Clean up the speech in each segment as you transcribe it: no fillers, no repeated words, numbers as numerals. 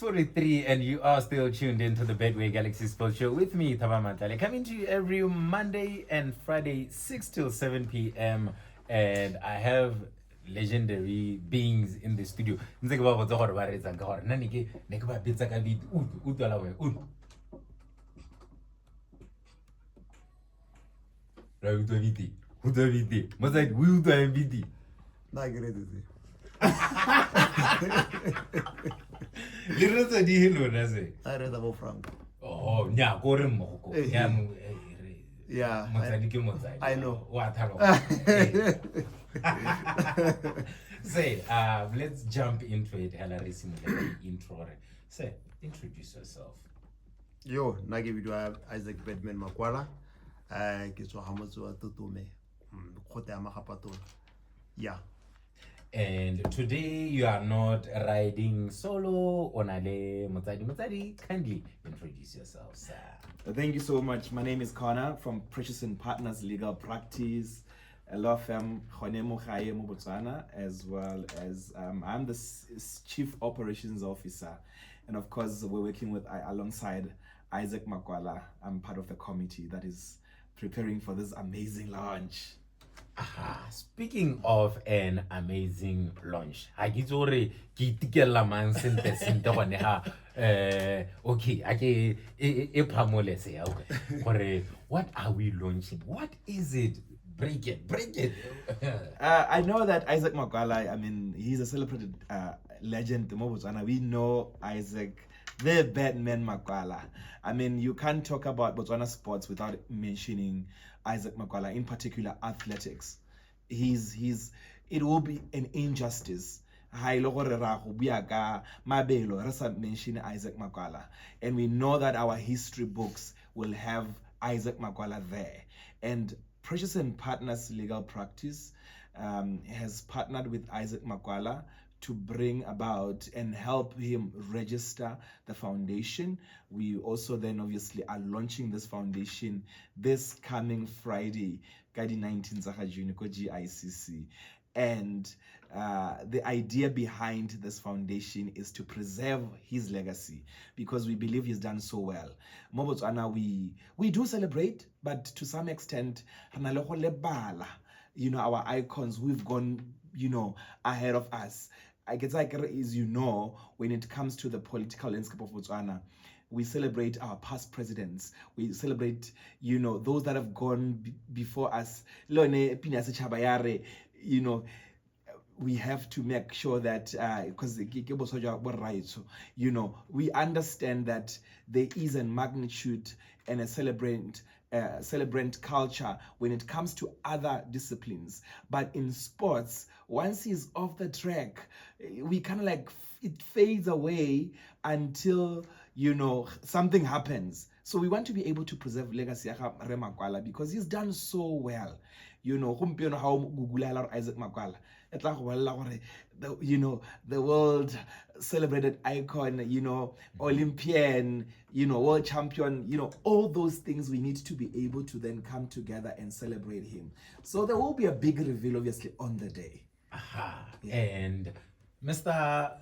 6:43, and you are still tuned into the Bedway Galaxy Sports Show with me, Thabang Matlale, coming to you every Monday and Friday, 6 till 7 p.m. And I have legendary beings in the studio. Lirasa di hello na se. I read about Frank. Oh, nya ko re mo ko. Yeah. I know. Wa tharo. Say, let's jump into it. Hilarissimo intro. Say, introduce yourself. Yo, nage video Isaac Bedman Makwala. Ke tswa hamotso wa Totume. Khote ya Magapato. Yeah. And today you are not riding solo. Onale Motsadi, kindly introduce yourself, sir. Thank you so much. My name is Connor from Precious and Partners Legal Practice, a law firm, Botswana, as well as I'm the Chief Operations Officer. And of course, we're working with alongside Isaac Makwala. I'm part of the committee that is preparing for this amazing launch. Speaking of an amazing launch, okay, what are we launching? What is it? Break it. I know that Isaac Makwala, I mean, he's a celebrated legend in Botswana. We know Isaac, the Batman Makwala. I mean, you can't talk about Botswana sports without mentioning Isaac Makwala, in particular athletics. It will be an injustice. Mention Isaac Makwala. And we know that our history books will have Isaac Makwala there. And Precious and Partners Legal Practice has partnered with Isaac Makwala to bring about and help him register the foundation. We also then obviously are launching this foundation this coming Friday, 19th June, GICC. And the idea behind this foundation is to preserve his legacy because we believe he's done so well. Botswana, we do celebrate, but to some extent, you know, our icons, we've gone, you know, ahead of us. I guess, like, as you know, when it comes to the political landscape of Botswana, we celebrate our past presidents. We celebrate, you know, those that have gone before us. You know, we have to make sure that, because you know, we understand that there is a magnitude and a celebrant culture when it comes to other disciplines. But in sports, once he's off the track, we kind of like, it fades away until, you know, something happens. So we want to be able to preserve legacy of Makwala because he's done so well. You know, how Isaac Makwala, you know, the world celebrated icon, you know, Olympian, you know, world champion, you know, all those things we need to be able to then come together and celebrate him. So there will be a big reveal, obviously, on the day. Yeah. And Mr.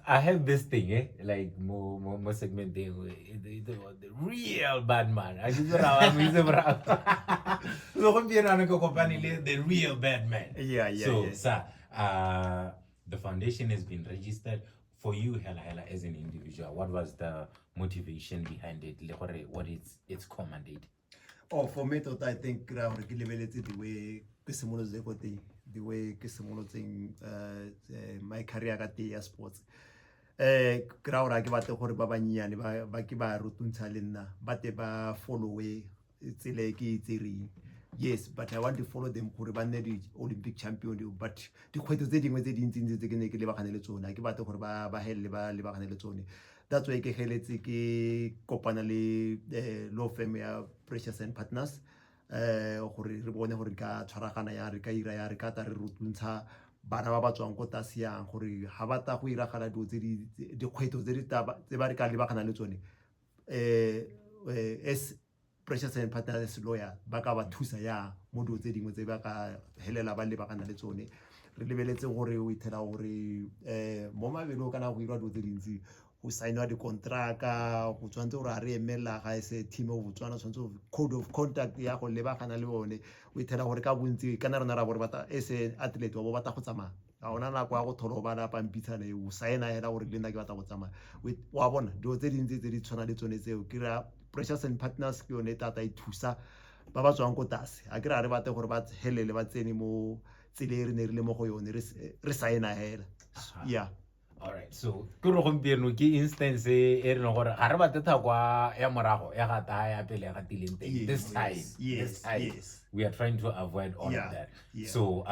I have this thing, like more segment there, the real bad man. The real bad man. Yeah. So, sir, the foundation has been registered for you, Hela, as an individual. What was the motivation behind it? What is its commandate? Oh, for me, I think the way my career at the sports. Crowd I give out the Horibabani Bakiba Rutuntalina, but they follow it's like yes, but I want to follow them Horibane Olympic champion, but the quite dating with it in the Libacanelzone. I give out the Horba Libacanelzone. That's why I Copanali law firm Precious and Partners. Gore re bone gore ka tshwaragana ya re ka ira ya re ka ta re rutuntsha bana ba ba tswang ko tasiang gore ha ba ta go iragala dio tse di dikgweto tse di taba tse ba re ka lebagana le tsone as Precious and Partners lawyer ba ka ba thusa ya mo dio tse dingwe tse ba ka helela ba lebagana le tsone re lebeletse gore o ithela gore mo mabelo kana go irwa do tse dintsi go signwa dikontraka go tshwanetse gore a re emela ga se team of Botswana tshwanetse code of conduct ya go lebagana le bone o ithela gore ka bontsi kana rena ra bore bata ese athlete wa bo bata go tsamaya ga ona nako ya go tholo bana pampitshane o signa hela gore le nna ke bata go tsamaya wa bona dio tse dintsi tse di tshwana le tsone tseo ke ra Precious and Partners ke yone tata e thusa ba ba tswang ko tase a ke ra re bate gore ba helele ba tsene mo tsele re ne re le mo go yone re signa hela yeah. All right, so ke re gompieno ke instance e re no gore ga re batetha kwa ya morago ya ga ta ya pele ga tileng teng this time we are trying to avoid all of that. So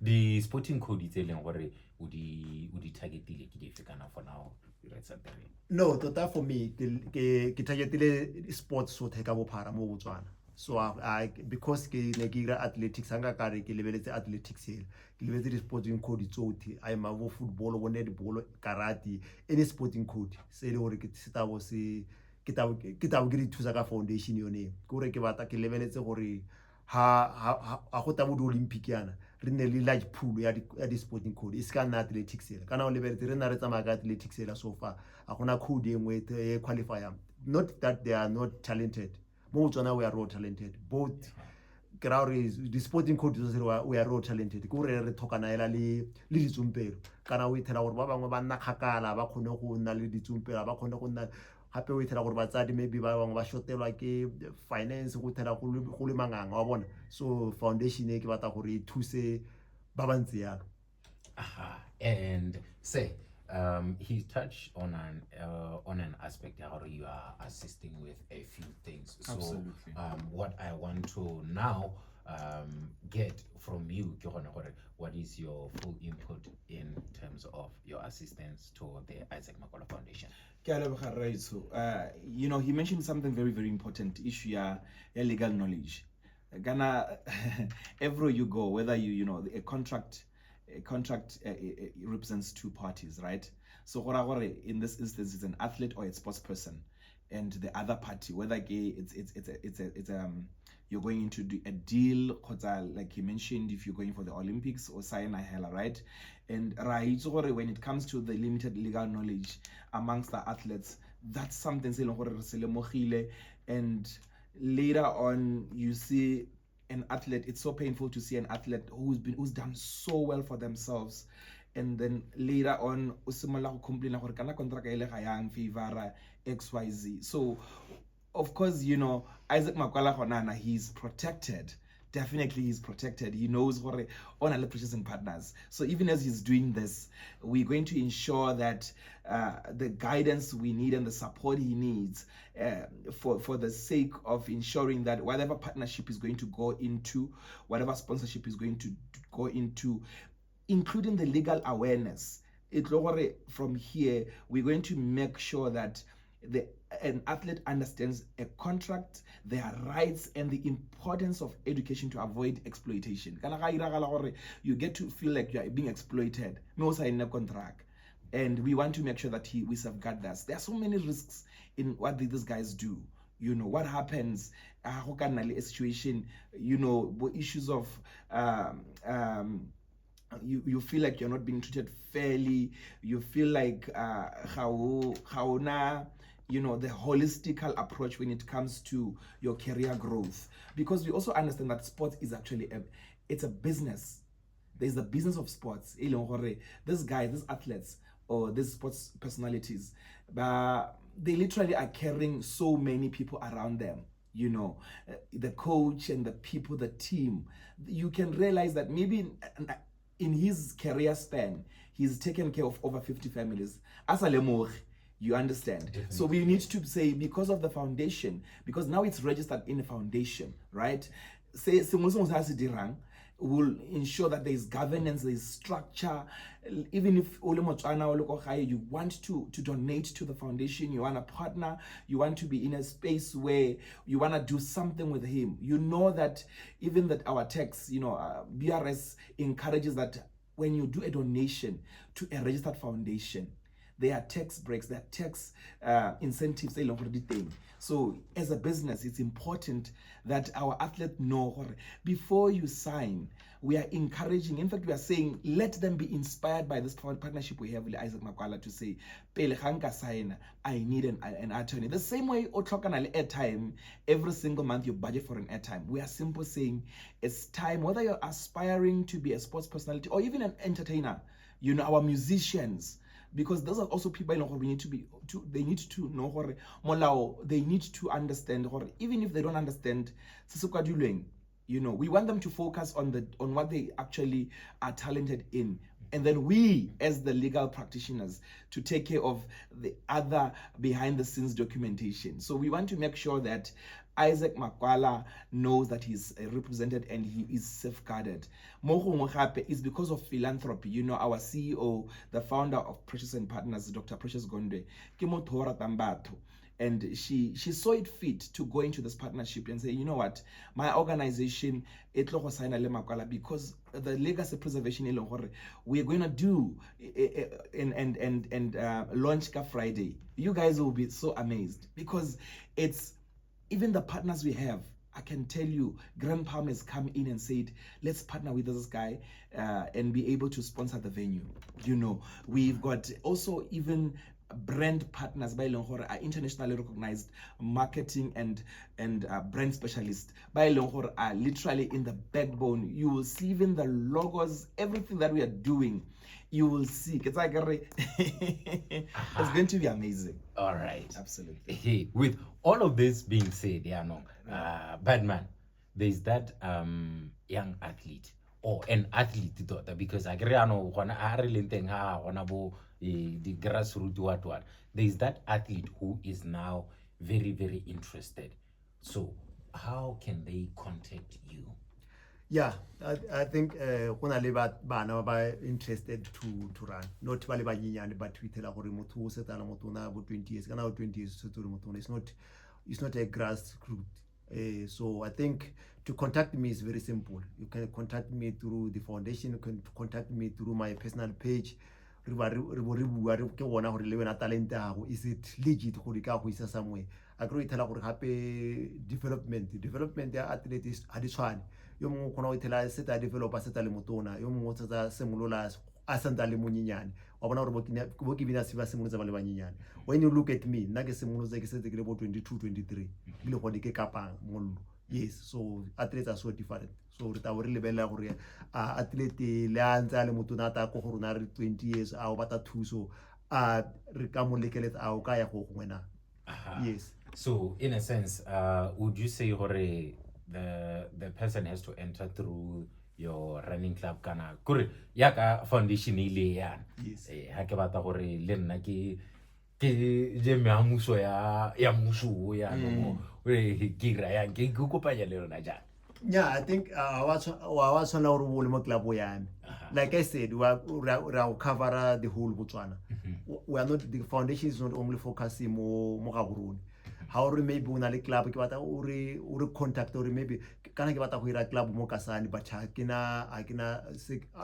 the sporting code tse leng gore o di targetile ke dife kana for now right something no tota for me ke targetile sports so theka bophara mo Botswana. So I because ke ne ke ira athletics hanga ka re ke lebeletse athletics hele ke lebeletse di sporting code tsotlhe I am abo football bo netball karate any sporting code se le gore ke setabo se ke tabo ke di thusa ka foundation yone ke gore ke batla ke lebeletse gore ha go tabo di Olympic yana re ne le large pool ya di sporting code is kana athletics hele kana o lebeletse re na re tsamaya ka athletics hele so far a gona code engwe e qualifier not that they are not talented. Both we are raw talented. Both the sporting code we are raw talented. Go re talkana ela le ditsumpelo. Kana we tela gore ba bangwe ba nna khakala ba khone go nna le ditsumpelo ba khone go nna hape we tela gore batsadi maybe ba bangwe ba shotelwa ke finance go tela go le manganga wa bona. So foundation e ke batla gore e thuse ba bantsi yalo. And say he touched on an aspect how you are assisting with a few things. So absolutely. What I want to now get from you, what is your full input in terms of your assistance to the Isaac Makwala Foundation? You know, he mentioned something very, very important issue, legal knowledge. Ghana, everywhere you go, whether you know a contract represents two parties, right? So in this instance, it's an athlete or a sports person, and the other party, whether it's you're going into a deal, like he mentioned, if you're going for the Olympics or Sayana Hela, right? And right, when it comes to the limited legal knowledge amongst the athletes, that's something. And later on, you see an athlete, it's so painful to see an athlete who's done so well for themselves, and then later on XYZ. So of course, you know, Isaac Makwala Honana, he's protected. Definitely he's protected. He knows what on Precious and Partners. So even as he's doing this, we're going to ensure that the guidance we need and the support he needs for the sake of ensuring that whatever partnership is going to go into, whatever sponsorship is going to go into, including the legal awareness. From here, we're going to make sure that an athlete understands a contract, their rights, and the importance of education to avoid exploitation. You get to feel like you are being exploited. No sign a contract. And we want to make sure that we safeguard that. There are so many risks in what these guys do. You know, what happens, a situation, you know, issues of you feel like you're not being treated fairly. You feel like you know, the holistical approach when it comes to your career growth, because we also understand that sports is actually it's a business. There's the business of sports. These guys, these athletes or these sports personalities, but they literally are carrying so many people around them. You know, the coach and the people, the team. You can realize that maybe in his career span, he's taken care of over 50 families. As a lemur, you understand? Definitely. So we need to say, because of the foundation, because now it's registered in a foundation, right? Say will ensure that there's governance, there's structure. Even if you want to donate to the foundation, you want to partner, you want to be in a space where you want to do something with him. You know that even that our text, you know, BRS encourages that when you do a donation to a registered foundation, there are tax breaks, there are tax incentives. So as a business, it's important that our athletes know before you sign, we are encouraging, in fact, we are saying, let them be inspired by this partnership we have with Isaac Makwala to say, Pele Hanka sign, I need an attorney. The same way, airtime, every single month you budget for an airtime. We are simply saying it's time, whether you're aspiring to be a sports personality or even an entertainer, our musicians, because those are also people we need they need to know they need to understand, even if they don't understand, we want them to focus on what they actually are talented in, and then we as the legal practitioners to take care of the other behind the scenes documentation. So we want to make sure that Isaac Makwala knows that he's represented and he is safeguarded. Is because of philanthropy. Our CEO, the founder of Precious and Partners, Dr. Precious Gondwe, and she saw it fit to go into this partnership and say, you know what, my organization, because the legacy preservation we're going to do and launch Friday. You guys will be so amazed, because it's even the partners we have. I can tell you, Grand Palm has come in and said, let's partner with this guy and be able to sponsor the venue. We've got also even brand partners by Longhore are internationally recognized marketing and brand specialists by Longhore are literally in the backbone. You will see even the logos, everything that we are doing. You will see. It's like it's going to be amazing. All right. Absolutely. Hey, with all of this being said, Badman, there's that young athlete or an athlete daughter, because I agree the grassroots what. There's that athlete who is now very, very interested. So how can they contact you? Yeah, I think when I live at Bana by interested to run, not Bali Banyan, but we tell our remote set Motona about 20 years, and now 20 years to Motona. It's not a grassroots. So I think to contact me is very simple. You can contact me through the foundation, you can contact me through my personal page. Is it legit somewhere? I agree with happy development athlete is addition. Yo mo kona itela seta developer seta le motona yo mo tsa semolola asanta le monyenyane wa bona gore bo ke bina siba semolo tsa ba le banyenyane. When you look at me nna ke semolo tsa ke setse ke le bo 22 23 le go di ke kapang mollo. Yes, so athletes are so different. So re ta re lebella gore athlete le antsa le motona ta go gore na re 20 years a o bata thuso re ka mo lekeletsa a o ka ya go ngwena. Yes. So in a sense, would you say the person has to enter through your running club kana kore yaka foundation ile yana? Yes. Ha ke batla gore le nna ke je meamuso ya musu ya no re ke ra ya ke kopanya le rona ja. Yeah, I think what's on our whole club we are. Like I said, we are cover the whole Botswana. We are not, the foundation is not only focusing more Gaborone. However, maybe when a club or contact or maybe can I get a club mo kasani but I can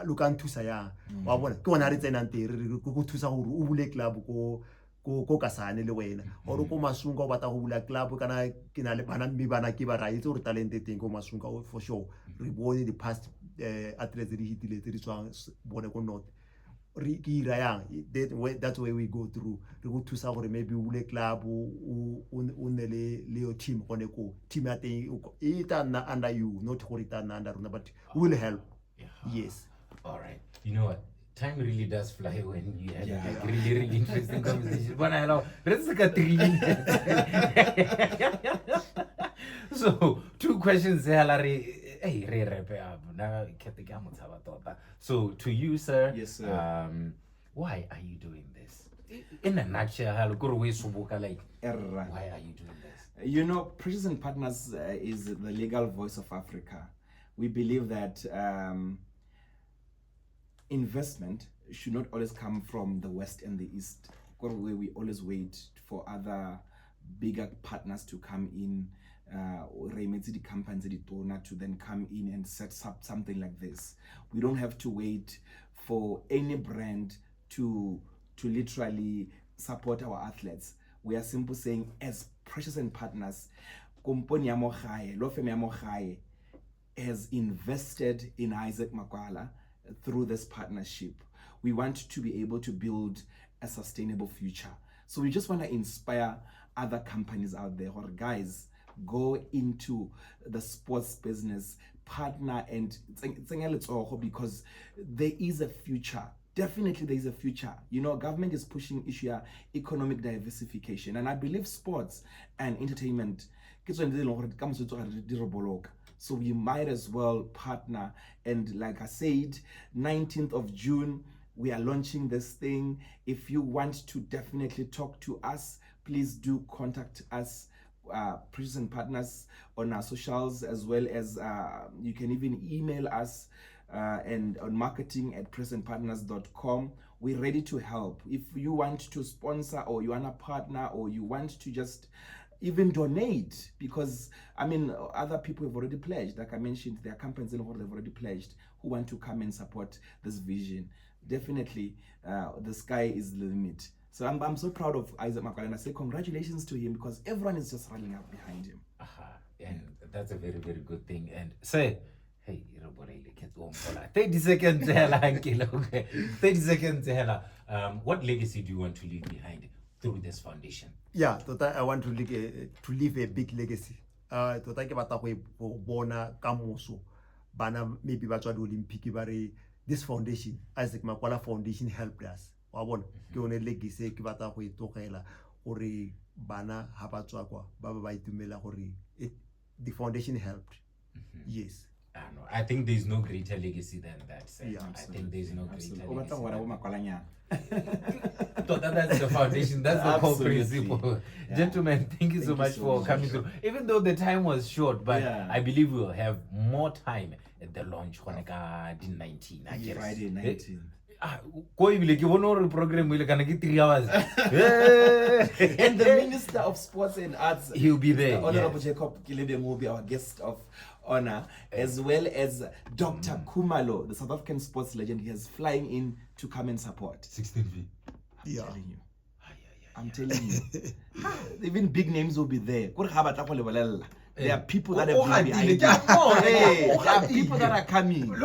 look into saya. Wa bona ke wona re tsenante re go thusa gore o bule club ko kasane le wena or ko masunga o bata go bula club kana ke na le bana mme bana ke ba raitse gore talente teng ko masunga for sure. Re bone the past athletes di hitile tse di tswang bone ko north. That's where we go through. We go to say maybe ule club unele leo team koneko team ate under you, not under but will help. Yeah. Yes. All right. You know what? Time really does fly when you have like really, really interesting conversations. But I know let's look at 3 minutes. So 2 questions here, Larry. So to you, sir, yes, sir. Why are you doing this? In a nutshell, why are you doing this? Precious and Partners is the legal voice of Africa. We believe that investment should not always come from the West and the East, where we always wait for other bigger partners to come in, to then come in and set up something like this. We don't have to wait for any brand to to literally support our athletes. We are simply saying, as Precious and Partners, Komponi ya mo gae, law firm ya mo gae has invested in Isaac Makwala through this partnership. We want to be able to build a sustainable future. So we just want to inspire other companies out there, or guys, go into the sports business, partner, and because there is a future. Definitely there is a future. You know, government is pushing issue of economic diversification, and I believe sports and entertainment, so we might as well partner. And like I said, 19th of June, we are launching this thing. If you want to definitely talk to us, please do contact us, Precious and Partners, on our socials, as well as you can even email us and on marketing@preciousenpartners.com. We're ready to help. If you want to sponsor, or you want to partner, or you want to just even donate, because I mean, other people have already pledged. Like I mentioned, there are companies that have already pledged who want to come and support this vision. Definitely, the sky is the limit. So I'm so proud of Isaac Makwala, and I say congratulations to him, because everyone is just rallying up behind him. And that's a very, very good thing. And say, hey, 30 seconds, 30 seconds. What legacy do you want to leave behind through this foundation? Yeah, I want to leave a big legacy. Tota ke batla go bona kamoso bana maybe ba tswa di Olympic ba re this foundation, Isaac Makwala Foundation, helped us. Wa bona ke one legacy ke batla go itogela gore bana ha ba tswa kwa ba ba itumela gore the foundation helped. Yes. I think there's no greater legacy than that. Yeah, I think there's no greater legacy. That's the foundation. That's the whole principle. Yeah. Gentlemen, thank you so much for coming through. Even though the time was short, but I believe we'll have more time at the launch on 19. I guess. Friday 19. Program 3 hours. And the Minister of Sports and Arts, he'll be there. Honorable Jacob Kilebe will be our guest of honor, as well as Dr. Kumalo, the South African sports legend. He is flying in to come and support. 16V. I'm telling you. Even big names will be there. There are people that have been behind it. There are people that are coming.